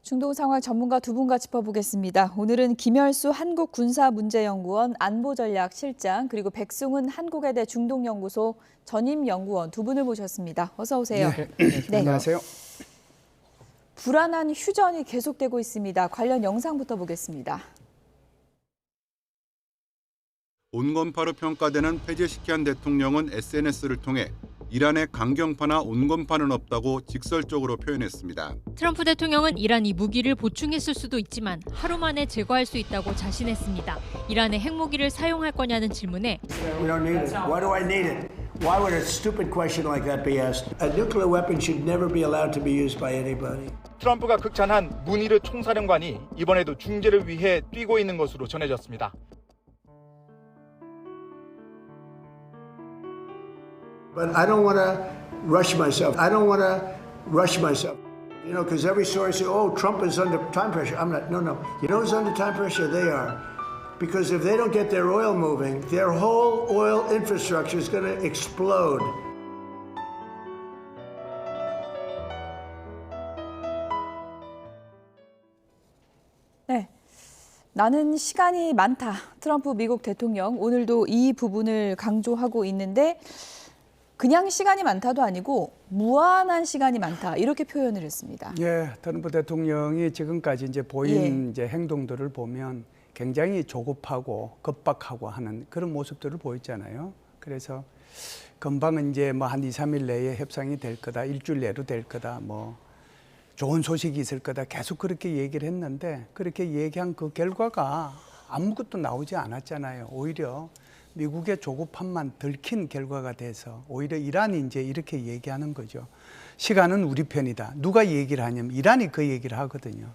중동 상황 전문가 두 분과 짚어보겠습니다. 오늘은 김열수 한국군사문제연구원 안보전략실장 그리고 백승훈 한국외대 중동연구소 전임연구원 두 분을 모셨습니다. 어서 오세요. 네. 안녕하세요. 불안한 휴전이 계속되고 있습니다. 관련 영상부터 보겠습니다. 온건파로 평가되는 페제시키안 대통령은 SNS를 통해 이란의 강경파나 온건파는 없다고 직설적으로 표현했습니다. 트럼프 대통령은 이란이 무기를 보충했을 수도 있지만 하루 만에 제거할 수 있다고 자신했습니다. 이란의 핵무기를 사용할 거냐는 질문에 We don't need it. Why do I need it? Why would a stupid question like that be asked? A nuclear weapon should never be allowed to be used by anybody. 트럼프가 극찬한 무니르 총사령관이 이번에도 중재를 위해 뛰고 있는 것으로 전해졌습니다. But I don't want to rush myself. I don't want to rush myself. You know, because every story says, oh, Trump is under time pressure. I'm not. No. You know who's under time pressure? They are. Because if they don't get their oil moving, their whole oil infrastructure is going to explode. 네. 나는 시간이 많다. 트럼프 미국 대통령 오늘도 이 부분을 강조하고 있는데 그냥 시간이 많다도 아니고 무한한 시간이 많다 이렇게 표현을 했습니다. 예, 트럼프 대통령이 지금까지 이제 보인 이제 행동들을 보면 굉장히 조급하고 급박하고 하는 그런 모습들을 보였잖아요. 그래서 금방 이제 뭐 한 2, 3일 내에 협상이 될 거다, 일주일 내로 될 거다, 뭐 좋은 소식이 있을 거다 계속 그렇게 얘기를 했는데 그렇게 얘기한 그 결과가 아무것도 나오지 않았잖아요. 오히려 미국의 조급함만 들킨 결과가 돼서 오히려 이란이 이제 이렇게 얘기하는 거죠. 시간은 우리 편이다. 누가 얘기를 하냐면 이란이 그 얘기를 하거든요.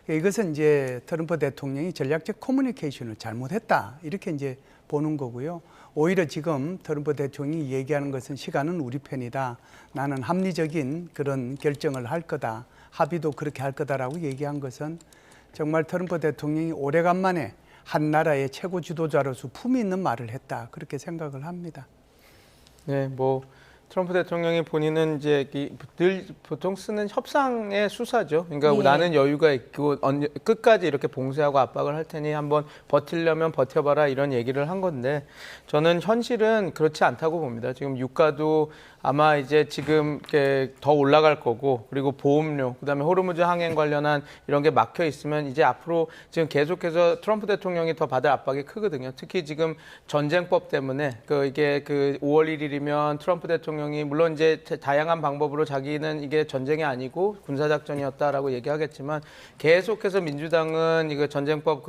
이것은 이제 트럼프 대통령이 전략적 커뮤니케이션을 잘못했다. 이렇게 이제 보는 거고요. 오히려 지금 트럼프 대통령이 얘기하는 것은 시간은 우리 편이다. 나는 합리적인 그런 결정을 할 거다. 합의도 그렇게 할 거다라고 얘기한 것은 정말 트럼프 대통령이 오래간만에 한 나라의 최고 지도자로서 품위 있는 말을 했다. 그렇게 생각을 합니다. 네, 뭐 트럼프 대통령이 본인은 이제 늘 보통 쓰는 협상의 수사죠. 그러니까 예. 나는 여유가 있고 끝까지 이렇게 봉쇄하고 압박을 할 테니 한번 버틸려면 버텨봐라 이런 얘기를 한 건데 저는 현실은 그렇지 않다고 봅니다. 지금 유가도 아마 이제 지금 더 올라갈 거고 그리고 보험료 그다음에 호르무즈 항행 관련한 이런 게 막혀 있으면 이제 앞으로 지금 계속해서 트럼프 대통령이 더 받을 압박이 크거든요. 특히 지금 전쟁법 때문에 이게 5월 1일이면 트럼프 대통령이 물론 이제 다양한 방법으로 자기는 이게 전쟁이 아니고 군사작전이었다라고 얘기하겠지만 계속해서 민주당은 이거 전쟁법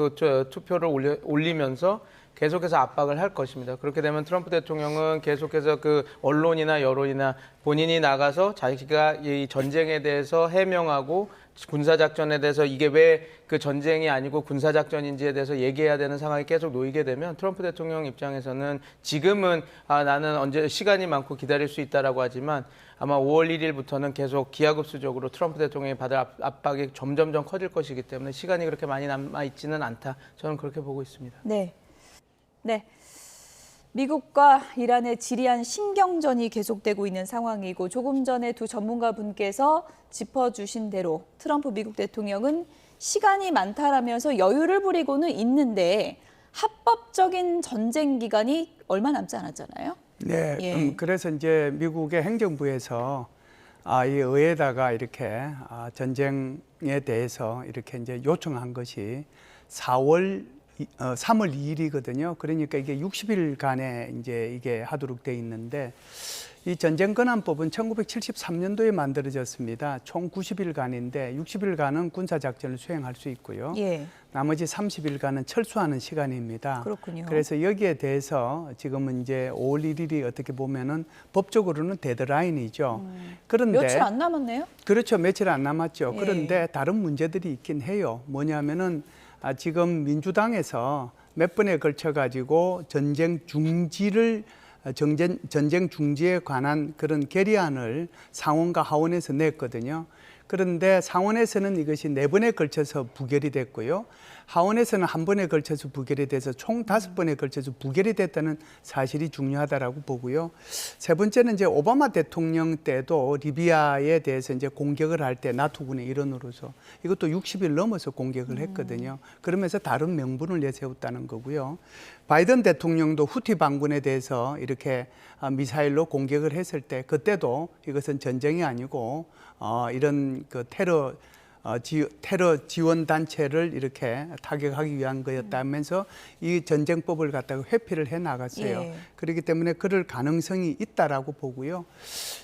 투표를 올리면서 계속해서 압박을 할 것입니다. 그렇게 되면 트럼프 대통령은 계속해서 언론이나 여론이나 본인이 나가서 자기가 이 전쟁에 대해서 해명하고 군사작전에 대해서 이게 왜 그 전쟁이 아니고 군사작전인지에 대해서 얘기해야 되는 상황이 계속 놓이게 되면 트럼프 대통령 입장에서는 지금은 나는 언제 시간이 많고 기다릴 수 있다라고 하지만 아마 5월 1일부터는 계속 기하급수적으로 트럼프 대통령이 받을 압박이 점점점 커질 것이기 때문에 시간이 그렇게 많이 남아있지는 않다. 저는 그렇게 보고 있습니다. 네. 미국과 이란의 지리한 신경전이 계속되고 있는 상황이고 조금 전에 두 전문가분께서 짚어주신 대로 트럼프 미국 대통령은 시간이 많다라면서 여유를 부리고는 있는데 합법적인 전쟁 기간이 얼마 남지 않았잖아요. 네, 예. 그래서 이제 미국의 행정부에서 이 의회에다가 이렇게 전쟁에 대해서 이렇게 이제 요청한 것이 3월 2일이거든요. 그러니까 이게 60일간에 이제 이게 하도록 돼 있는데 이 전쟁권한법은 1973년도에 만들어졌습니다. 총 90일간인데 60일간은 군사작전을 수행할 수 있고요. 예. 나머지 30일간은 철수하는 시간입니다. 그렇군요. 그래서 여기에 대해서 지금은 이제 5월 1일이 어떻게 보면은 법적으로는 데드라인이죠. 그런데 며칠 안 남았네요. 그렇죠. 며칠 안 남았죠. 예. 그런데 다른 문제들이 있긴 해요. 뭐냐면은 지금 민주당에서 몇 번에 걸쳐 가지고 전쟁 중지에 관한 그런 결의안을 상원과 하원에서 냈거든요. 그런데 상원에서는 이것이 4번에 걸쳐서 부결이 됐고요. 하원에서는 한 번에 걸쳐서 부결이 돼서 총 5번에 걸쳐서 부결이 됐다는 사실이 중요하다라고 보고요. 세 번째는 이제 오바마 대통령 때도 리비아에 대해서 이제 공격을 할 때 나토군의 일원으로서 이것도 60일 넘어서 공격을 했거든요. 그러면서 다른 명분을 내세웠다는 거고요. 바이든 대통령도 후티 반군에 대해서 이렇게 미사일로 공격을 했을 때 그때도 이것은 전쟁이 아니고 이런 그 테러 지원 단체를 이렇게 타격하기 위한 거였다면서 이 전쟁법을 갖다가 회피를 해 나갔어요. 예. 그렇기 때문에 그럴 가능성이 있다라고 보고요.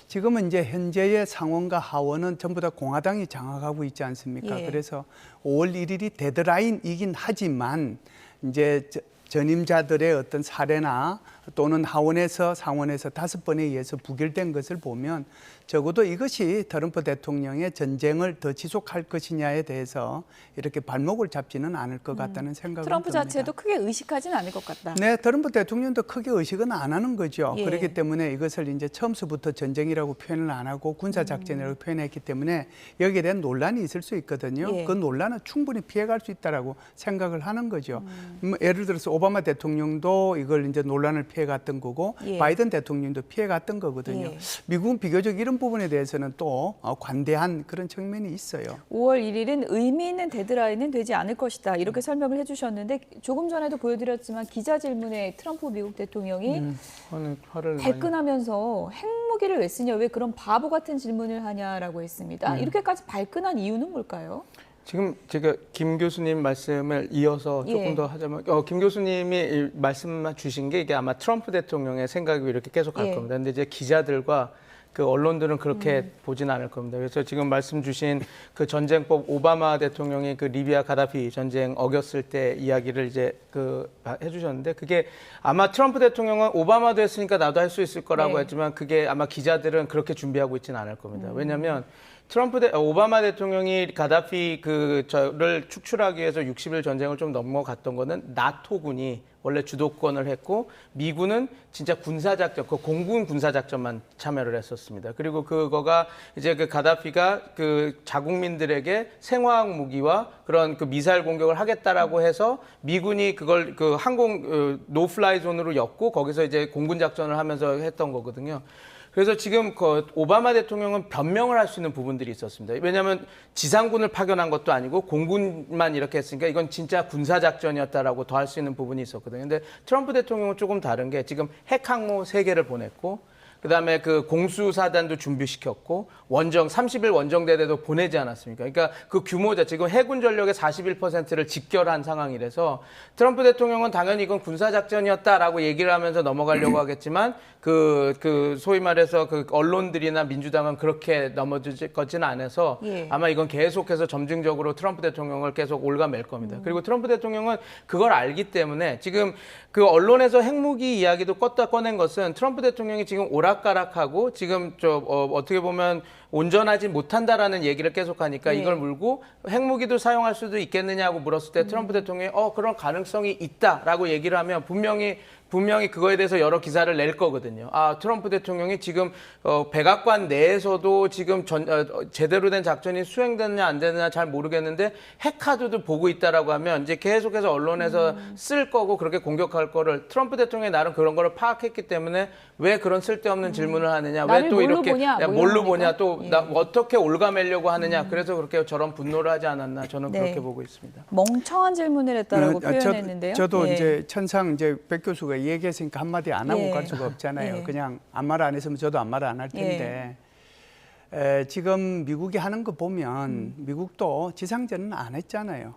지금은 이제 현재의 상원과 하원은 전부 다 공화당이 장악하고 있지 않습니까? 예. 그래서 5월 1일이 데드라인이긴 하지만 이제 전임자들의 어떤 사례나 또는 하원에서 상원에서 5번에 의해서 부결된 것을 보면 적어도 이것이 트럼프 대통령의 전쟁을 더 지속할 것이냐에 대해서 이렇게 발목을 잡지는 않을 것 같다는 생각이 트럼프 듭니다. 자체도 크게 의식하지는 않을 것 같다. 네, 트럼프 대통령도 크게 의식은 안 하는 거죠. 예. 그렇기 때문에 이것을 이제 처음서부터 전쟁이라고 표현을 안 하고 군사작전이라고 표현했기 때문에 여기에 대한 논란이 있을 수 있거든요. 예. 그 논란은 충분히 피해갈 수 있다라고 생각을 하는 거죠. 예를 들어서 오바마 대통령도 이걸 이제 논란을 피해갔던 거고 예. 바이든 대통령도 피해갔던 거거든요. 예. 미국은 비교적 이런 부분에 대해서는 또 관대한 그런 측면이 있어요. 5월 1일은 의미 있는 데드라인은 되지 않을 것이다. 이렇게 설명을 해주셨는데 조금 전에도 보여드렸지만 기자 질문에 트럼프 미국 대통령이 화를 많이 발끈하면서 핵무기를 왜 쓰냐, 왜 그런 바보 같은 질문을 하냐라고 했습니다. 이렇게까지 발끈한 이유는 뭘까요? 지금 제가 김 교수님 말씀을 이어서 조금 예. 더 하자면 김 교수님이 말씀 주신 게 이게 아마 트럼프 대통령의 생각이 이렇게 계속 갈 예. 겁니다. 근데 이제 기자들과 그 언론들은 그렇게 보진 않을 겁니다. 그래서 지금 말씀 주신 그 전쟁법 오바마 대통령이 그 리비아 가다피 전쟁 어겼을 때 이야기를 이제 그 해주셨는데 그게 아마 트럼프 대통령은 오바마도 했으니까 나도 할 수 있을 거라고 네. 했지만 그게 아마 기자들은 그렇게 준비하고 있지는 않을 겁니다. 왜냐하면 오바마 대통령이 가다피 저를 축출하기 위해서 60일 전쟁을 좀 넘어갔던 거는 나토군이 원래 주도권을 했고 미군은 진짜 군사작전, 그 공군 군사작전만 참여를 했었습니다. 그리고 그거가 이제 그 가다피가 그 자국민들에게 생화학 무기와 그런 그 미사일 공격을 하겠다라고 해서 미군이 그걸 그 항공 노플라이 존으로 엮고 거기서 이제 공군 작전을 하면서 했던 거거든요. 그래서 지금 그 오바마 대통령은 변명을 할 수 있는 부분들이 있었습니다. 왜냐하면 지상군을 파견한 것도 아니고 공군만 이렇게 했으니까 이건 진짜 군사작전이었다라고 더 할 수 있는 부분이 있었거든요. 근데 트럼프 대통령은 조금 다른 게 지금 핵항모 3개를 보냈고 그다음에 그 공수사단도 준비시켰고 30일 원정대대도 보내지 않았습니까? 그러니까 그 규모자 지금 해군 전력의 41%를 직결한 상황이라서 트럼프 대통령은 당연히 이건 군사작전이었다라고 얘기를 하면서 넘어가려고 하겠지만 소위 말해서 그 언론들이나 민주당은 그렇게 넘어질 것지는 않아서 예. 아마 이건 계속해서 점증적으로 트럼프 대통령을 계속 올가맬 겁니다. 그리고 트럼프 대통령은 그걸 알기 때문에 지금 그 언론에서 핵무기 이야기도 꺼낸 것은 트럼프 대통령이 지금 오락가락하고 지금 어떻게 보면 온전하지 못한다라는 얘기를 계속하니까 네. 이걸 물고 핵무기도 사용할 수도 있겠느냐고 물었을 때 트럼프 대통령이 그런 가능성이 있다라고 얘기를 하면 분명히 그거에 대해서 여러 기사를 낼 거거든요. 트럼프 대통령이 지금 백악관 내에서도 지금 제대로 된 작전이 수행되느냐 안 되느냐 잘 모르겠는데 핵카드도 보고 있다라고 하면 이제 계속해서 언론에서 쓸 거고 그렇게 공격할 거를 트럼프 대통령이 나름 그런 거를 파악했기 때문에 왜 그런 쓸데없는 질문을 하느냐, 왜 나를 또 뭘로 이렇게 보냐, 뭐 뭘로 이런 보냐, 겁니까? 또 예. 나 어떻게 올가매려고 하느냐, 그래서 그렇게 저런 분노를 하지 않았나 저는 네. 그렇게 보고 있습니다. 멍청한 질문을 했다라고 표현했는데요. 저도 예. 이제 천상 이제 백 교수가 얘기했으니까 한마디 안 하고 예. 갈 수가 없잖아요. 예. 그냥 아무 말 안 했으면 저도 아무 말 안 할 텐데 지금 미국이 하는 거 보면 미국도 지상전은 안 했잖아요.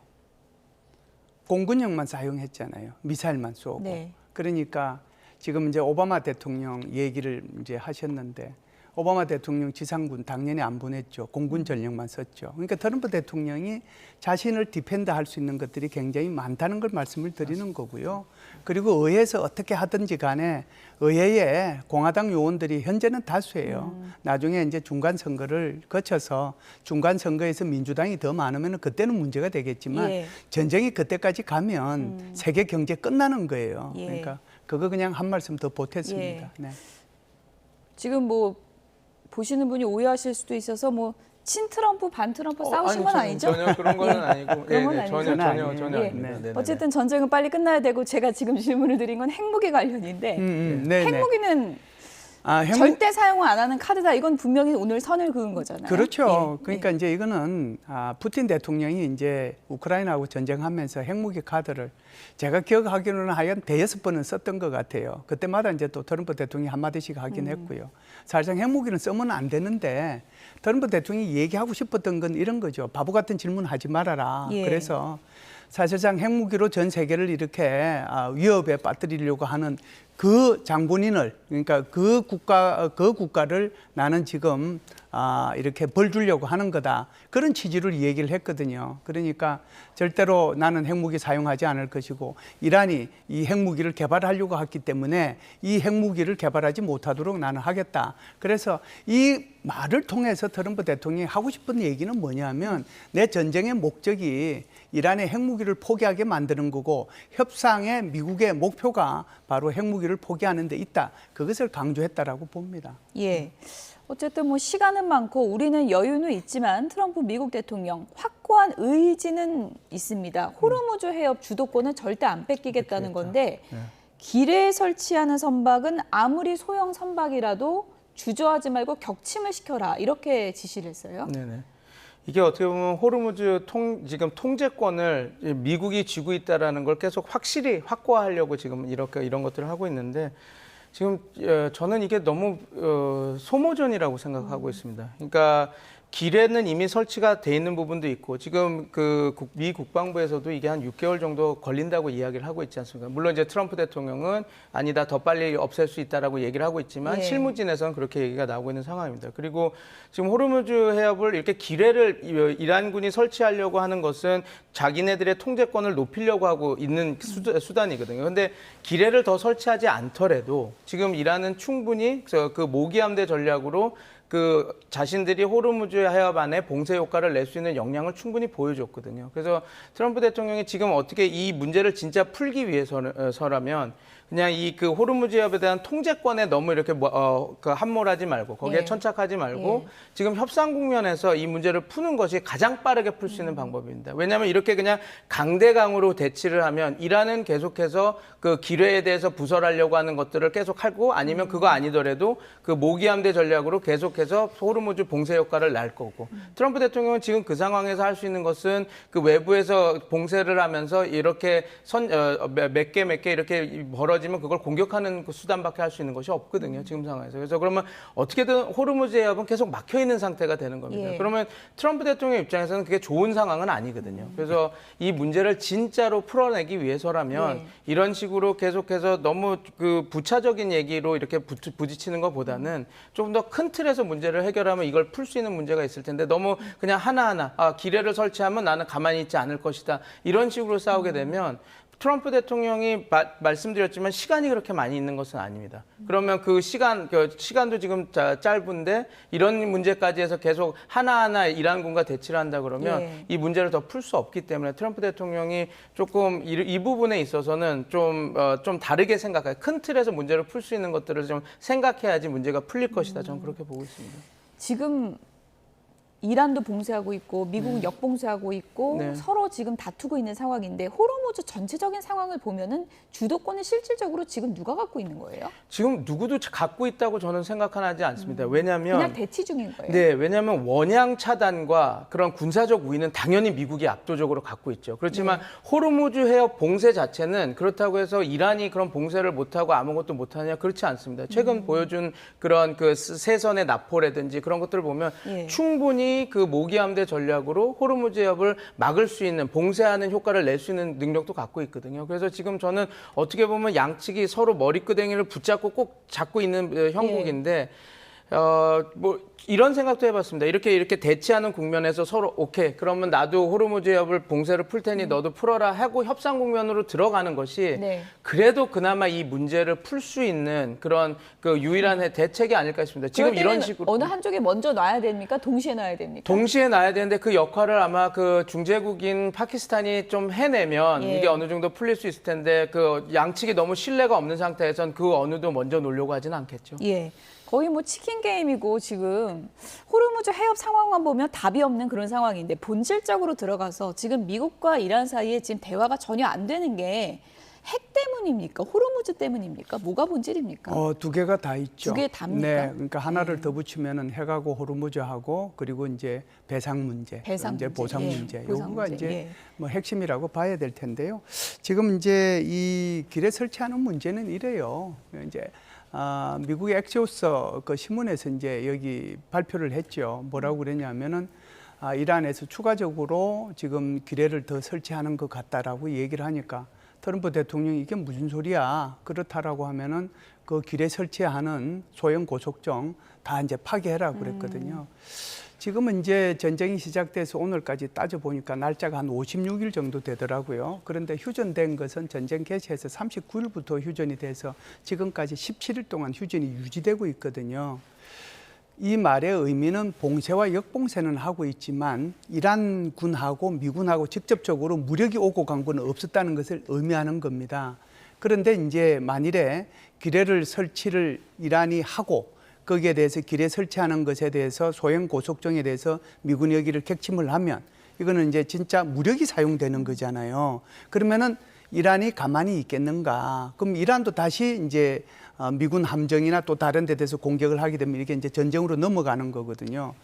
공군력만 사용했잖아요. 미사일만 쏘고. 네. 그러니까 지금 이제 오바마 대통령 얘기를 이제 하셨는데 오바마 대통령 지상군 당연히 안 보냈죠. 공군 전력만 썼죠. 그러니까 트럼프 대통령이 자신을 디펜드 할 수 있는 것들이 굉장히 많다는 걸 말씀을 드리는 거고요. 그리고 의회에서 어떻게 하든지 간에 의회에 공화당 요원들이 현재는 다수예요. 나중에 이제 중간 선거를 거쳐서 중간 선거에서 민주당이 더 많으면 그때는 문제가 되겠지만 예. 전쟁이 그때까지 가면 세계 경제 끝나는 거예요. 예. 그러니까 그거 그냥 한 말씀 더 보탰습니다. 예. 네. 지금 뭐 보시는 분이 오해하실 수도 있어서 뭐 친트럼프 반트럼프 싸우신 건 아니죠? 전혀 그런 건 아니고. 그런 건 아니죠. 전혀 예. 아닙니다. 네네. 어쨌든 전쟁은 빨리 끝나야 되고 제가 지금 질문을 드린 건 핵무기 관련인데 네네. 핵무기는 핵무- 절대 사용을 안 하는 카드다. 이건 분명히 오늘 선을 그은 거잖아요. 그렇죠. 예. 그러니까 이제 이거는 푸틴 대통령이 이제 우크라이나하고 전쟁하면서 핵무기 카드를 제가 기억하기로는 하여간 대여섯 번은 썼던 것 같아요. 그때마다 이제 또 트럼프 대통령이 한마디씩 하긴 했고요. 사실상 핵무기는 쓰면 안 되는데 트럼프 대통령이 얘기하고 싶었던 건 이런 거죠. 바보 같은 질문 하지 말아라. 예. 그래서 사실상 핵무기로 전 세계를 이렇게 위협에 빠뜨리려고 하는 그 장본인을, 그러니까 그 국가를 나는 지금 이렇게 벌 주려고 하는 거다. 그런 취지로 얘기를 했거든요. 그러니까 절대로 나는 핵무기 사용하지 않을 것이고 이란이 이 핵무기를 개발하려고 했기 때문에 이 핵무기를 개발하지 못하도록 나는 하겠다. 그래서 이 말을 통해서 트럼프 대통령이 하고 싶은 얘기는 뭐냐면 내 전쟁의 목적이 이란의 핵무기를 포기하게 만드는 거고 협상의 미국의 목표가 바로 핵무기를 포기하는 데 있다. 그것을 강조했다라고 봅니다. 예. 어쨌든 뭐 시간은 많고 우리는 여유는 있지만 트럼프 미국 대통령 확고한 의지는 있습니다. 호르무즈 해협 주도권은 절대 안 뺏기겠다는 건데 길에 설치하는 선박은 아무리 소형 선박이라도 주저하지 말고 격침을 시켜라 이렇게 지시를 했어요. 네네. 이게 어떻게 보면 호르무즈 지금 통제권을 미국이 쥐고 있다라는 걸 계속 확실히 확고화하려고 지금 이런 것들을 하고 있는데 지금 저는 이게 너무 소모전이라고 생각하고 있습니다. 그러니까 길에는 이미 설치가 돼 있는 부분도 있고 지금 미 국방부에서도 이게 한 6개월 정도 걸린다고 이야기를 하고 있지 않습니까? 물론 이제 트럼프 대통령은 아니다 더 빨리 없앨 수 있다라고 얘기를 하고 있지만 예. 실무진에서는 그렇게 얘기가 나오고 있는 상황입니다. 그리고 지금 호르무즈 해협을 이렇게 기뢰를 이란군이 설치하려고 하는 것은 자기네들의 통제권을 높이려고 하고 있는 수단이거든요. 그런데 기뢰를 더 설치하지 않더라도 지금 이란은 충분히 그 모기함대 전략으로 자신들이 호르무즈 해협 안에 봉쇄 효과를 낼 수 있는 역량을 충분히 보여줬거든요. 그래서 트럼프 대통령이 지금 어떻게 이 문제를 진짜 풀기 위해서라면 그냥 그 호르무즈 해협에 대한 통제권에 너무 이렇게 함몰하지 말고 거기에 예. 천착하지 말고 예. 지금 협상 국면에서 이 문제를 푸는 것이 가장 빠르게 풀 수 있는 방법입니다. 왜냐하면 이렇게 그냥 강대강으로 대치를 하면 이란은 계속해서 그 기뢰에 대해서 부설하려고 하는 것들을 계속 하고 아니면 그거 아니더라도 그 모기함대 전략으로 계속해서 호르무즈 봉쇄 효과를 낼 거고 트럼프 대통령은 지금 그 상황에서 할 수 있는 것은 그 외부에서 봉쇄를 하면서 이렇게 몇 개 이렇게 벌어지면 그걸 공격하는 그 수단밖에 할 수 있는 것이 없거든요. 지금 상황에서. 그래서 그러면 어떻게든 호르무즈 해협은 계속 막혀 있는 상태가 되는 겁니다. 예. 그러면 트럼프 대통령 입장에서는 그게 좋은 상황은 아니거든요. 그래서 이 문제를 진짜로 풀어내기 위해서라면 예. 이런 식으로 계속해서 너무 그 부차적인 얘기로 이렇게 부딪히는 것보다는 조금 더 큰 틀에서 문제를 해결하면 이걸 풀 수 있는 문제가 있을 텐데 너무 그냥 하나하나 기뢰를 설치하면 나는 가만히 있지 않을 것이다. 이런 식으로 싸우게 되면 트럼프 대통령이 말씀드렸지만 시간이 그렇게 많이 있는 것은 아닙니다. 그러면 그 시간도 지금 짧은데 이런 문제까지 해서 계속 하나하나 이란군과 대치를 한다 그러면 예. 이 문제를 더 풀 수 없기 때문에 트럼프 대통령이 조금 이 부분에 있어서는 좀 다르게 생각해요. 큰 틀에서 문제를 풀 수 있는 것들을 좀 생각해야지 문제가 풀릴 것이다. 저는 그렇게 보고 있습니다. 지금 이란도 봉쇄하고 있고 미국은 역봉쇄하고 있고 네. 서로 지금 다투고 있는 상황인데 호르무즈 전체적인 상황을 보면은 주도권을 실질적으로 지금 누가 갖고 있는 거예요? 지금 누구도 갖고 있다고 저는 생각하지 않습니다. 왜냐하면 그냥 대치 중인 거예요. 네, 왜냐하면 원양 차단과 그런 군사적 우위는 당연히 미국이 압도적으로 갖고 있죠. 그렇지만 호르무즈 해협 봉쇄 자체는 그렇다고 해서 이란이 그런 봉쇄를 못하고 아무것도 못하냐 그렇지 않습니다. 최근 보여준 그런 그 세선의 납포라든지 그런 것들을 보면 예. 충분히 그 모기함대 전략으로 호르무즈 해협을 막을 수 있는 봉쇄하는 효과를 낼 수 있는 능력도 갖고 있거든요. 그래서 지금 저는 어떻게 보면 양측이 서로 머리끄댕이를 붙잡고 꼭 잡고 있는 형국인데 뭐 이런 생각도 해봤습니다. 이렇게 대치하는 국면에서 서로 오케이 그러면 나도 호르무즈 해협을 봉쇄를 풀 테니 너도 풀어라 하고 협상 국면으로 들어가는 것이 네. 그래도 그나마 이 문제를 풀 수 있는 그런 그 유일한 대책이 아닐까 싶습니다. 지금 그럴 이런 때는 식으로 어느 한쪽에 먼저 놔야 됩니까? 동시에 놔야 됩니까? 동시에 놔야 되는데 그 역할을 아마 그 중재국인 파키스탄이 좀 해내면 예. 이게 어느 정도 풀릴 수 있을 텐데 그 양측이 너무 신뢰가 없는 상태에선 그 어느도 먼저 놓으려고 하지는 않겠죠. 예. 거의 뭐 치킨 게임이고 지금 호르무즈 해협 상황만 보면 답이 없는 그런 상황인데 본질적으로 들어가서 지금 미국과 이란 사이에 지금 대화가 전혀 안 되는 게 핵 때문입니까? 호르무즈 때문입니까? 뭐가 본질입니까? 두 개가 다 있죠. 두 개 답니까? 네, 그러니까 하나를 더 붙이면은 핵하고 호르무즈하고 그리고 이제 배상 문제, 배상 이제 문제, 보상 예, 문제, 보상 요거가 문제, 이제 예. 뭐 핵심이라고 봐야 될 텐데요. 지금 이제 이 길에 설치하는 문제는 이래요. 이제 미국의 엑시오스 그 신문에서 이제 여기 발표를 했죠. 뭐라고 그랬냐면은 이란에서 추가적으로 지금 기뢰를 더 설치하는 것 같다라고 얘기를 하니까 트럼프 대통령이 이게 무슨 소리야? 그렇다라고 하면은 그 기뢰 설치하는 소형 고속정 다 이제 파괴해라 그랬거든요. 지금은 이제 전쟁이 시작돼서 오늘까지 따져보니까 날짜가 한 56일 정도 되더라고요. 그런데 휴전된 것은 전쟁 개시해서 39일부터 휴전이 돼서 지금까지 17일 동안 휴전이 유지되고 있거든요. 이 말의 의미는 봉쇄와 역봉쇄는 하고 있지만 이란군하고 미군하고 직접적으로 무력이 오고 간 건 없었다는 것을 의미하는 겁니다. 그런데 이제 만일에 기뢰를 설치를 이란이 하고 거기에 대해서 기뢰 설치하는 것에 대해서 소형 고속정에 대해서 미군이 여기를 객침을 하면 이거는 이제 진짜 무력이 사용되는 거잖아요. 그러면은 이란이 가만히 있겠는가? 그럼 이란도 다시 이제 미군 함정이나 또 다른 데 대해서 공격을 하게 되면 이게 이제 전쟁으로 넘어가는 거거든요.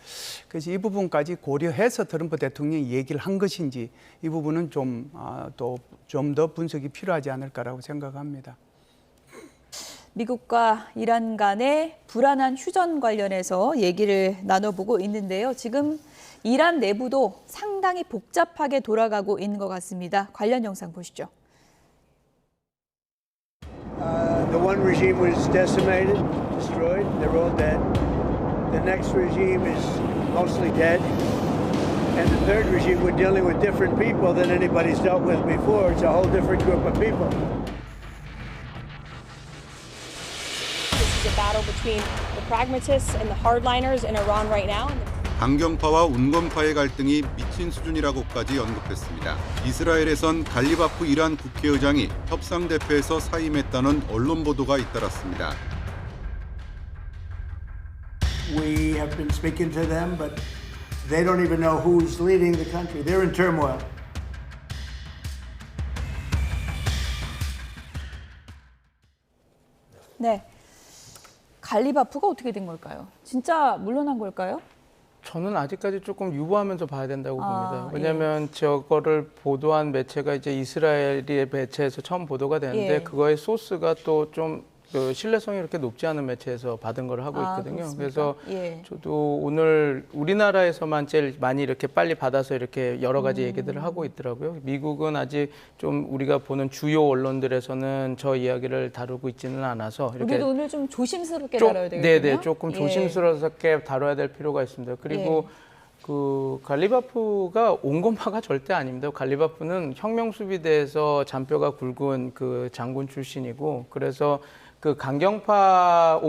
그래서 이 부분까지 고려해서 트럼프 대통령이 얘기를 한 것인지 이 부분은 좀 더 분석이 필요하지 않을까라고 생각합니다. 미국과 이란 간의 불안한 휴전 관련해서 얘기를 나눠보고 있는데요. 지금 이란 내부도 상당히 복잡하게 돌아가고 있는 것 같습니다. 관련 영상 보시죠. The one regime was decimated, destroyed. They're all dead. The next regime is mostly dead. And the third regime, we're dealing with different people than anybody's dealt with before. It's a whole different group of people. This is a battle between the pragmatists and the hardliners in Iran right now. 강경파와 온건파의 갈등이 미친 수준이라고까지 언급했습니다. 이스라엘에선 갈리바프 이란 국회의장이 협상 대표에서 사임했다는 언론 보도가 잇따랐습니다. We have been speaking to them, but they don't even know who's leading the country. They're in turmoil. 네, 갈리바프가 어떻게 된 걸까요? 진짜 물러난 걸까요? 저는 아직까지 조금 유보하면서 봐야 된다고 봅니다. 예. 왜냐하면 저거를 보도한 매체가 이제 이스라엘의 매체에서 처음 보도가 되는데 예. 그거의 소스가 또 좀 신뢰성이 이렇게 높지 않은 매체에서 받은 걸 하고 있거든요. 그렇습니까? 그래서 예. 저도 오늘 우리나라에서만 제일 많이 이렇게 빨리 받아서 이렇게 여러 가지 얘기들을 하고 있더라고요. 미국은 아직 좀 우리가 보는 주요 언론들에서는 저 이야기를 다루고 있지는 않아서 이렇게 우리도 오늘 좀 조심스럽게 다뤄야 되겠군요. 네네, 조금 예. 조심스럽게 다뤄야 될 필요가 있습니다. 그리고 그 갈리바프가 온건파가 절대 아닙니다. 갈리바프는 혁명수비대에서 잔뼈가 굵은 그 장군 출신이고 그래서 그 강경파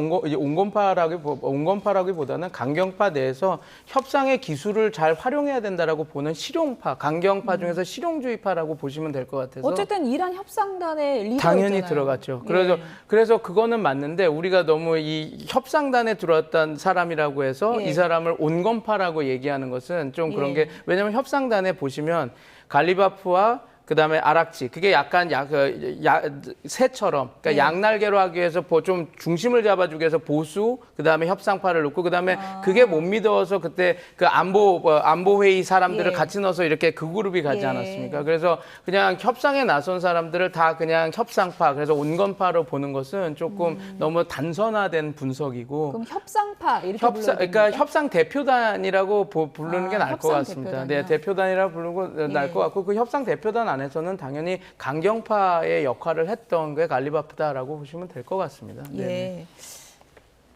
온건파라기보다는 강경파 내에서 협상의 기술을 잘 활용해야 된다라고 보는 실용파, 강경파 중에서 실용주의파라고 보시면 될 것 같아서 어쨌든 이란 협상단의 리더였잖아요. 당연히 들어갔죠. 그래서 그거는 맞는데 우리가 너무 이 협상단에 들어왔던 사람이라고 해서 예. 이 사람을 온건파라고 얘기하는 것은 좀 그런 게 왜냐하면 협상단에 보시면 갈리바프와 그다음에 아락지 그게 약간 새처럼 그러니까 양날개로 하기 위해서 좀 중심을 잡아주기 위해서 보수 그다음에 협상파를 놓고 그다음에 그게 못 믿어서 그때 그 안보 회의 사람들을 같이 넣어서 이렇게 그 그룹이 가지 않았습니까? 그래서 그냥 협상에 나선 사람들을 다 그냥 협상파 그래서 온건파로 보는 것은 조금 너무 단선화된 분석이고 그럼 협상파 이렇게 불러야 그러니까 협상 대표단이라고 부르는 게 나을 것 협상 같습니다. 대표단이요? 네, 대표단이라 부르는 게 나을 것 같고 그 협상 대표단 안에서는 당연히 강경파의 역할을 했던 게 갈리바프다라고 보시면 될 것 같습니다. 예.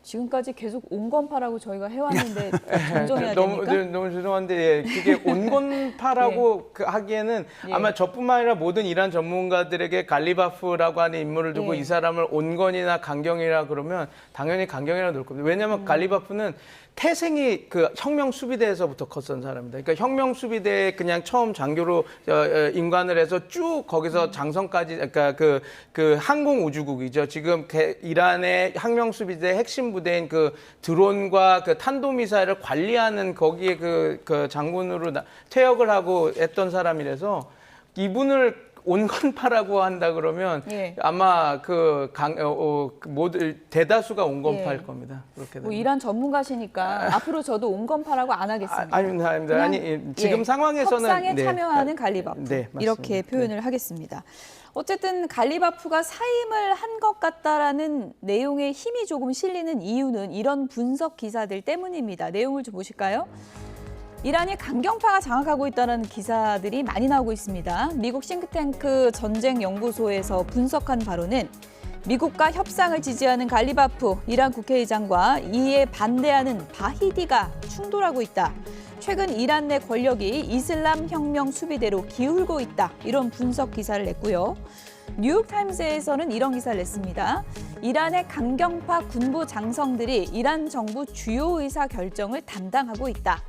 지금까지 계속 온건파라고 저희가 해왔는데 정정해야 됩니까? 너무 죄송한데 예, 그게 온건파라고 하기에는 아마 저뿐만 아니라 모든 이란 전문가들에게 갈리바프라고 하는 인물을 두고 이 사람을 온건이나 강경이라 그러면 당연히 강경이라 넣을 겁니다. 왜냐하면 갈리바프는 태생이 그 혁명 수비대에서부터 컸던 사람입니다. 그러니까 혁명 수비대에 그냥 처음 장교로 임관을 해서 쭉 거기서 장성까지, 그러니까 그 항공우주국이죠. 지금 이란의 혁명 수비대 핵심 부대인 그 드론과 그 탄도미사일을 관리하는 거기에 그 장군으로 퇴역을 하고 했던 사람이라서 이분을 온건파라고 한다 그러면 예. 아마 모두 대다수가 온건파일 예. 겁니다. 그렇게 뭐 되면. 이란 전문가시니까 앞으로 저도 온건파라고 안 하겠습니다. 아닙니다. 그냥, 아니 지금 예, 상황에서는 협상에 참여하는 갈리바프 네, 맞습니다. 이렇게 표현을 하겠습니다. 어쨌든 갈리바프가 사임을 한 것 같다라는 내용의 힘이 조금 실리는 이유는 이런 분석 기사들 때문입니다. 내용을 좀 보실까요? 이란이 강경파가 장악하고 있다는 기사들이 많이 나오고 있습니다. 미국 싱크탱크 전쟁연구소에서 분석한 바로는 미국과 협상을 지지하는 갈리바프 이란 국회의장과 이에 반대하는 바히디가 충돌하고 있다. 최근 이란 내 권력이 이슬람 혁명 수비대로 기울고 있다. 이런 분석 기사를 냈고요. 뉴욕타임스에서는 이런 기사를 냈습니다. 이란의 강경파 군부 장성들이 이란 정부 주요 의사 결정을 담당하고 있다.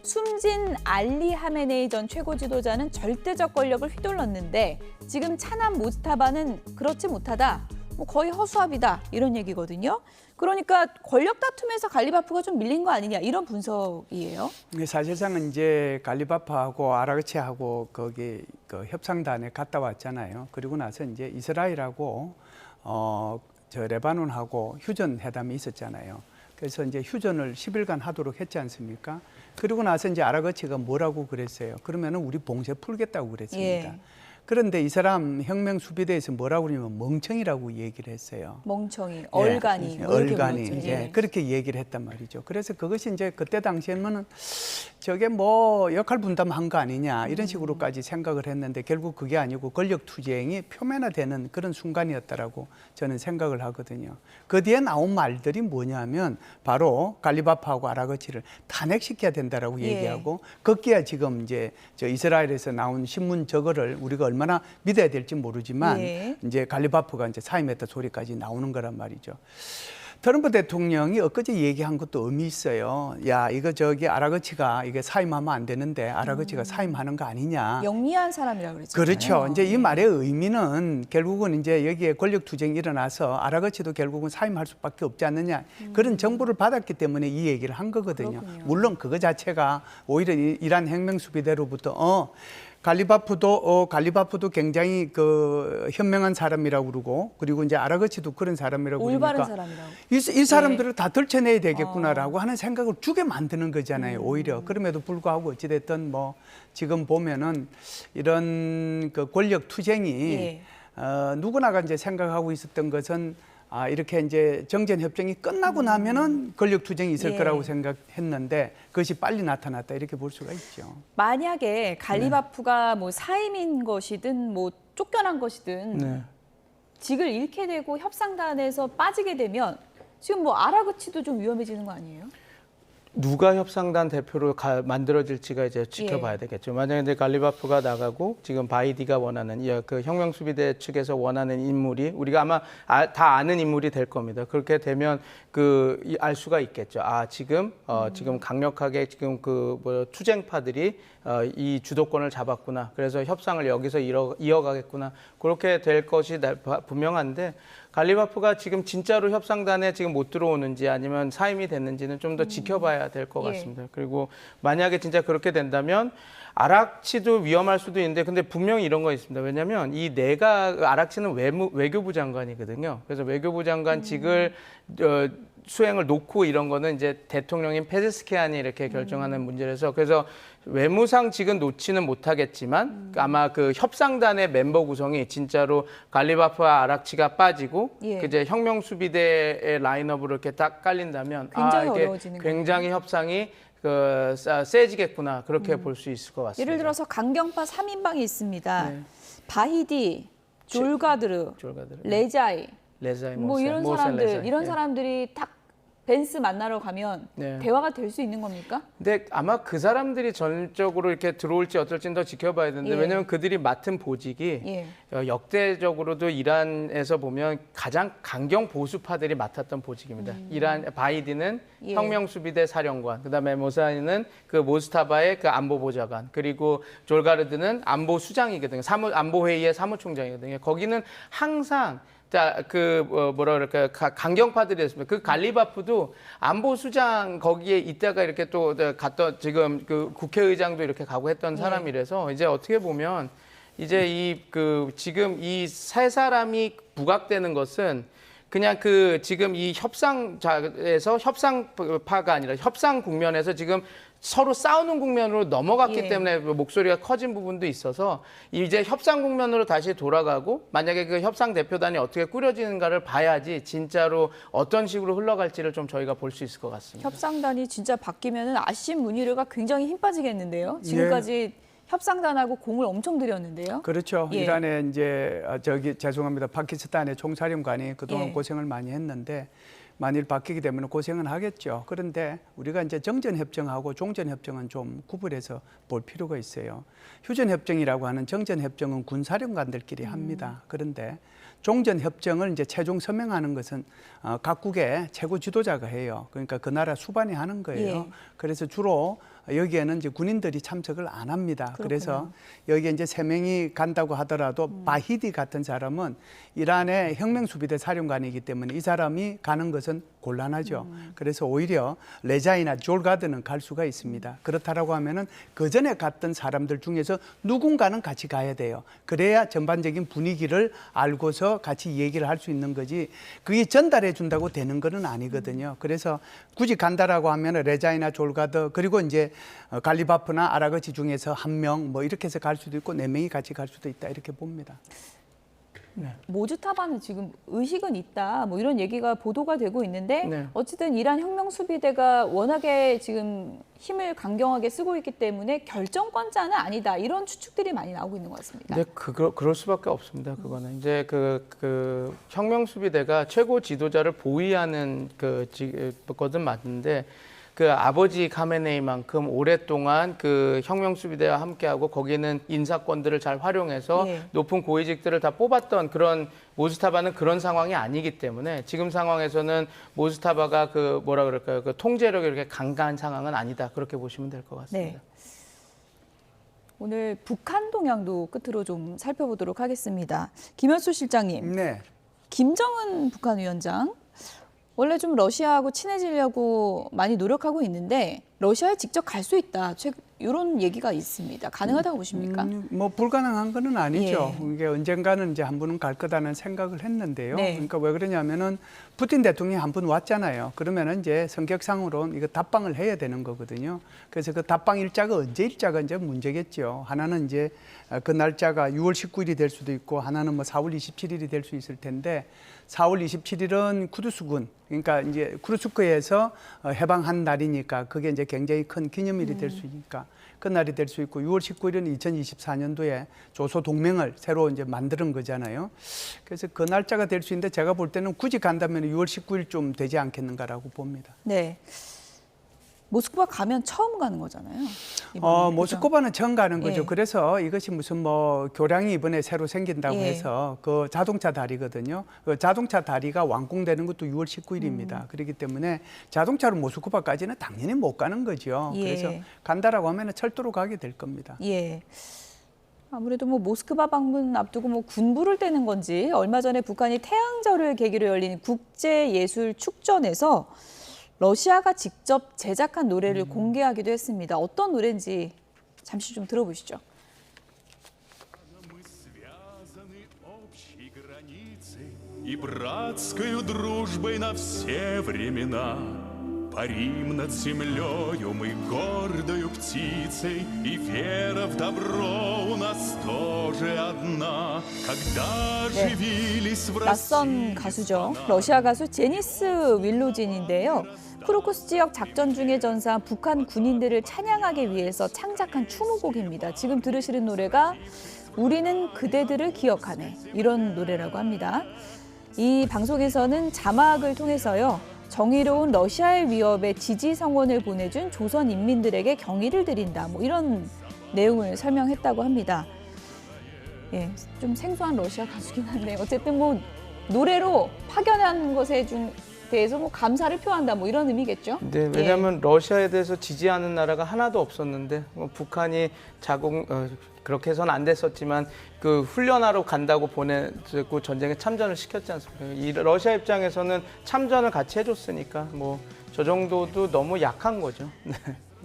숨진 알리 하메네이 전 최고 지도자는 절대적 권력을 휘둘렀는데 지금 차남 무스타바는 그렇지 못하다. 뭐 거의 허수아비다. 이런 얘기거든요. 그러니까 권력 다툼에서 갈리바프가 좀 밀린 거 아니냐 이런 분석이에요. 사실상은 이제 갈리바프하고 아라그치하고 거기 그 협상단에 갔다 왔잖아요. 그리고 나서 이제 이스라엘하고 저 레바논하고 휴전 회담이 있었잖아요. 그래서 이제 휴전을 10일간 하도록 했지 않습니까? 그리고 나서 이제 아라그치가 뭐라고 그랬어요? 그러면은 우리 봉쇄 풀겠다고 그랬습니다. 예. 그런데 이 사람 혁명 수비대에서 뭐라고 그러냐면 멍청이라고 얘기를 했어요. 멍청이, 얼간이, 뭐 이렇게 얼간이 불렀죠. 이제 예. 그렇게 얘기를 했단 말이죠. 그래서 그것이 이제 그때 당시에는 저게 뭐 역할 분담한 거 아니냐 이런 식으로까지 생각을 했는데 결국 그게 아니고 권력 투쟁이 표면화되는 그런 순간이었다라고 저는 생각을 하거든요. 그 뒤에 나온 말들이 뭐냐면 바로 갈리바프하고 아라그치를 탄핵시켜야 된다라고 예. 얘기하고 거기에 지금 이제 저 이스라엘에서 나온 신문 저거를 우리가 얼마나 믿어야 될지 모르지만 예. 이제 갈리바프가 이제 사임했다 소리까지 나오는 거란 말이죠. 트럼프 대통령이 엊그제 얘기한 것도 의미 있어요. 야, 이거 저기 아라그치가 이게 사임하면 안 되는데 아라그치가 사임하는 거 아니냐. 영리한 사람이라고 그랬잖아요. 그렇죠. 이제 이 말의 의미는 결국은 이제 여기에 권력 투쟁이 일어나서 아라그치도 결국은 사임할 수밖에 없지 않느냐. 그런 정보를 받았기 때문에 이 얘기를 한 거거든요. 그렇군요. 물론 그거 자체가 오히려 이란 혁명 수비대로부터 갈리바프도 굉장히 그 현명한 사람이라고 그러고 그리고 이제 아라그치도 그런 사람이라고 올바른 그러니까 사람이라고. 이 사람들을 다 들춰내야 되겠구나라고 하는 생각을 주게 만드는 거잖아요. 오히려 그럼에도 불구하고 어찌됐든 뭐 지금 보면은 이런 그 권력 투쟁이 예. 누구나가 이제 생각하고 있었던 것은 이렇게 이제 정전 협정이 끝나고 나면은 권력 투쟁이 있을 예. 거라고 생각했는데 그것이 빨리 나타났다 이렇게 볼 수가 있죠. 만약에 갈리바프가 뭐 사임인 것이든 뭐 쫓겨난 것이든 네. 직을 잃게 되고 협상단에서 빠지게 되면 지금 뭐 아라그치도 좀 위험해지는 거 아니에요? 누가 협상단 대표로 만들어질지가 이제 지켜봐야 예. 되겠죠. 만약에 이제 갈리바프가 나가고 지금 바이디가 원하는 그 혁명 수비대 측에서 원하는 인물이 우리가 아마 다 아는 인물이 될 겁니다. 그렇게 되면 알 수가 있겠죠. 지금 강력하게 지금 투쟁파들이 이 주도권을 잡았구나. 그래서 협상을 여기서 이어가겠구나. 그렇게 될 것이 분명한데 갈리바프가 지금 진짜로 협상단에 지금 못 들어오는지 아니면 사임이 됐는지는 좀 더 지켜봐야 될 것 예. 같습니다. 그리고 만약에 진짜 그렇게 된다면 아락치도 위험할 수도 있는데 근데 분명히 이런 거 있습니다. 왜냐하면 이 아락치는 외교부 장관이거든요. 그래서 외교부 장관직을 수행을 놓고 이런 거는 이제 대통령인 페제스키안이 이렇게 결정하는 문제라서 그래서 외무상직은 놓지는 못하겠지만 아마 그 협상단의 멤버 구성이 진짜로 갈리바프와 아락치가 빠지고 예. 이제 혁명 수비대의 라인업으로 이렇게 딱 깔린다면 굉장히 이게 어려워지는 굉장히 협상이 세지겠구나 그렇게 볼 수 있을 것 같습니다. 예를 들어서 강경파 3인방이 있습니다. 네. 바히디, 졸가드르, 졸가드르. 레자이 레자이 뭐 모센, 이런 모센 사람들 레자이. 이런 예. 사람들이 딱 벤스 만나러 가면 네. 대화가 될 수 있는 겁니까? 근데 아마 그 사람들이 전적으로 이렇게 들어올지 어떨지는 더 지켜봐야 되는데 예. 왜냐하면 그들이 맡은 보직이 예. 역대적으로도 이란에서 보면 가장 강경 보수파들이 맡았던 보직입니다. 이란 바이든은 예. 혁명수비대 사령관, 그다음에 모사니는 그 모스타바의 그 안보보좌관, 그리고 졸가르드는 안보수장이거든요. 안보회의의 사무총장이거든요. 거기는 항상 뭐라 그럴까요? 강경파들이었습니다. 그 갈리바프도 안보수장 거기에 있다가 이렇게 또 갔던 지금 그 국회의장도 이렇게 가고 했던 사람이라서 이제 어떻게 보면 이제 지금 이 세 사람이 부각되는 것은 그냥 지금 이 협상자에서 협상파가 아니라 협상 국면에서 지금 서로 싸우는 국면으로 넘어갔기 예. 때문에 목소리가 커진 부분도 있어서 이제 협상 국면으로 다시 돌아가고 만약에 그 협상 대표단이 어떻게 꾸려지는가를 봐야지 진짜로 어떤 식으로 흘러갈지를 좀 저희가 볼 수 있을 것 같습니다. 협상단이 진짜 바뀌면은 아심 문의르가 굉장히 힘 빠지겠는데요. 지금까지 협상단하고 공을 엄청 들였는데요. 그렇죠. 예. 이란에 이제 죄송합니다. 파키스탄의 총사령관이 그동안 예. 고생을 많이 했는데 만일 바뀌게 되면 고생은 하겠죠. 그런데 우리가 이제 정전협정하고 종전협정은 좀 구분해서 볼 필요가 있어요. 휴전협정이라고 하는 정전협정은 군사령관들끼리 합니다. 그런데 종전협정을 이제 최종 서명하는 것은 각국의 최고 지도자가 해요. 그러니까 그 나라 수반이 하는 거예요. 예. 그래서 주로 여기에는 이제 군인들이 참석을 안 합니다. 그래서 여기에 이제 3명이 간다고 하더라도 바히디 같은 사람은 이란의 혁명수비대 사령관이기 때문에 이 사람이 가는 것은 곤란하죠. 그래서 오히려 레자이나 졸가드는 갈 수가 있습니다. 그렇다라고 하면은 그 전에 갔던 사람들 중에서 누군가는 같이 가야 돼요. 그래야 전반적인 분위기를 알고서 같이 얘기를 할 수 있는 거지. 그게 전달해 준다고 되는 거는 아니거든요. 그래서 굳이 간다라고 하면은 레자이나 졸가드 그리고 이제 갈리바프나 아라거치 중에서 1명 뭐 이렇게 해서 갈 수도 있고 4명이 같이 갈 수도 있다 이렇게 봅니다. 모즈타바는 지금 의식은 있다, 뭐 이런 얘기가 보도가 되고 있는데 네. 어쨌든 이란 혁명수비대가 워낙에 지금 힘을 강경하게 쓰고 있기 때문에 결정권자는 아니다 이런 추측들이 많이 나오고 있는 것 같습니다. 네, 그럴 수밖에 없습니다. 그거는 이제 그 혁명수비대가 최고 지도자를 보위하는 거든 맞는데. 그 아버지 카메네이만큼 오랫동안 그 혁명수비대와 함께하고 거기는 인사권들을 잘 활용해서 예. 높은 고위직들을 다 뽑았던 그런 모스타바는 그런 상황이 아니기 때문에 지금 상황에서는 모스타바가 그 통제력이 이렇게 강한 상황은 아니다 그렇게 보시면 될 것 같습니다. 네. 오늘 북한 동향도 끝으로 좀 살펴보도록 하겠습니다. 김현수 실장님, 네. 김정은 북한 위원장 원래 좀 러시아하고 친해지려고 많이 노력하고 있는데 러시아에 직접 갈 수 있다. 이런 얘기가 있습니다. 가능하다고 보십니까? 뭐 불가능한 건 아니죠. 예. 이게 언젠가는 이제 한 분은 갈 거다는 생각을 했는데요. 네. 그러니까 왜 그러냐면은 푸틴 대통령이 한 분 왔잖아요. 그러면은 이제 성격상으로는 이거 답방을 해야 되는 거거든요. 그래서 그 답방 일자가 언제 일자가 이제 문제겠죠. 하나는 이제 그 날짜가 6월 19일이 될 수도 있고 하나는 뭐 4월 27일이 될 수 있을 텐데 4월 27일은 쿠르스군 그러니까 이제 쿠르스크에서 해방한 날이니까 그게 이제 굉장히 큰 기념일이 될 수 있으니까 그 날이 될 수 있고 6월 19일은 2024년도에 조소 동맹을 새로 이제 만드는 거잖아요. 그래서 그 날짜가 될 수 있는데 제가 볼 때는 굳이 간다면 6월 19일 좀 되지 않겠는가라고 봅니다. 네. 모스크바 가면 처음 가는 거잖아요. 이번에, 모스크바는 처음 가는 거죠. 예. 그래서 이것이 무슨 뭐 교량이 이번에 새로 생긴다고 예. 해서 그 자동차 다리거든요. 그 자동차 다리가 완공되는 것도 6월 19일입니다. 그렇기 때문에 자동차로 모스크바까지는 당연히 못 가는 거죠. 예. 그래서 간다라고 하면 철도로 가게 될 겁니다. 예. 아무래도 뭐 모스크바 방문 앞두고 뭐 군부를 떼는 건지 얼마 전에 북한이 태양절을 계기로 열린 국제예술축전에서 러시아가 직접 제작한 노래를 공개하기도 했습니다. 어떤 노래인지 잠시 좀 들어보시죠. И братскою дружбой на все времена. Парим над землею мы гордою птицей, И вера в добро у нас тоже одна. Когда оживились в 낯선 России 가수죠. 러시아 가수 제니스 윌로진인데요. 크루코스 지역 작전 중에 전사한 북한 군인들을 찬양하기 위해서 창작한 추모곡입니다. 지금 들으시는 노래가 우리는 그대들을 기억하네 이런 노래라고 합니다. 이 방송에서는 자막을 통해서요. 정의로운 러시아의 위협에 지지 성원을 보내준 조선 인민들에게 경의를 드린다. 뭐 이런 내용을 설명했다고 합니다. 예, 좀 생소한 러시아 가수긴 한데 어쨌든 뭐 노래로 파견한 것에 대해서 뭐 감사를 표한다 뭐 이런 의미겠죠. 네, 왜냐하면 러시아에 대해서 지지하는 나라가 하나도 없었는데 뭐 북한이 그렇게 해서는 안 됐었지만 그 훈련하러 간다고 보내고 전쟁에 참전을 시켰지 않습니까? 이 러시아 입장에서는 참전을 같이 해줬으니까 뭐 저 정도도 너무 약한 거죠. 네.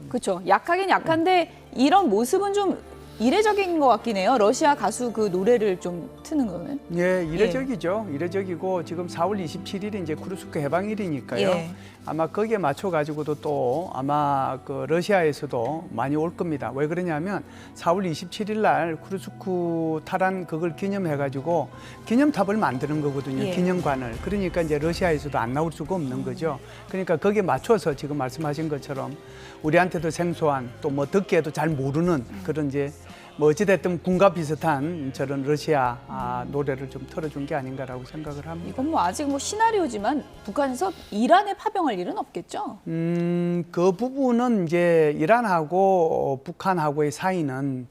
그렇죠. 약하긴 약한데 이런 모습은 좀 이례적인 것 같긴 해요. 러시아 가수 그 노래를 좀 트는 거는. 예, 이례적이죠. 이례적이고 지금 4월 27일이 이제 쿠르스크 해방일이니까요. 예. 아마 거기에 맞춰 가지고도 또 아마 그 러시아에서도 많이 올 겁니다. 왜 그러냐면 4월 27일 날 쿠르스크 탈환 그걸 기념해 가지고 기념탑을 만드는 거거든요. 예. 기념관을. 그러니까 이제 러시아에서도 안 나올 수가 없는 거죠. 그러니까 거기에 맞춰서 지금 말씀하신 것처럼 우리한테도 생소한 또 뭐 듣기에도 잘 모르는 그런 이제 뭐 어찌됐든 군과 비슷한 저런 러시아 노래를 좀 틀어준 게 아닌가라고 생각을 합니다. 이건 뭐 아직 뭐 시나리오지만 북한에서 이란에 파병할 일은 없겠죠? 그 부분은 이제 이란하고 북한하고의 사이는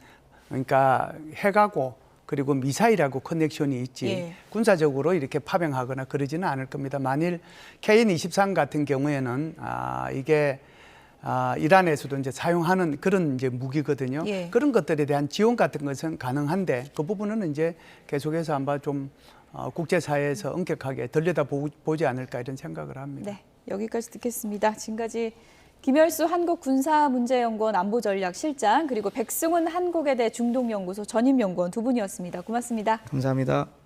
그러니까 핵하고 그리고 미사일하고 커넥션이 있지 예. 군사적으로 이렇게 파병하거나 그러지는 않을 겁니다. 만일 KN-23 같은 경우에는 이게 이란에서도 이제 사용하는 그런 이제 무기거든요. 예. 그런 것들에 대한 지원 같은 것은 가능한데 그 부분은 이제 계속해서 아마 좀 국제사회에서 엄격하게 들여다보지 않을까 이런 생각을 합니다. 네, 여기까지 듣겠습니다. 지금까지 김열수 한국군사문제연구원 안보전략실장 그리고 백승훈 한국외대 중동연구소 전임연구원 두 분이었습니다. 고맙습니다. 감사합니다.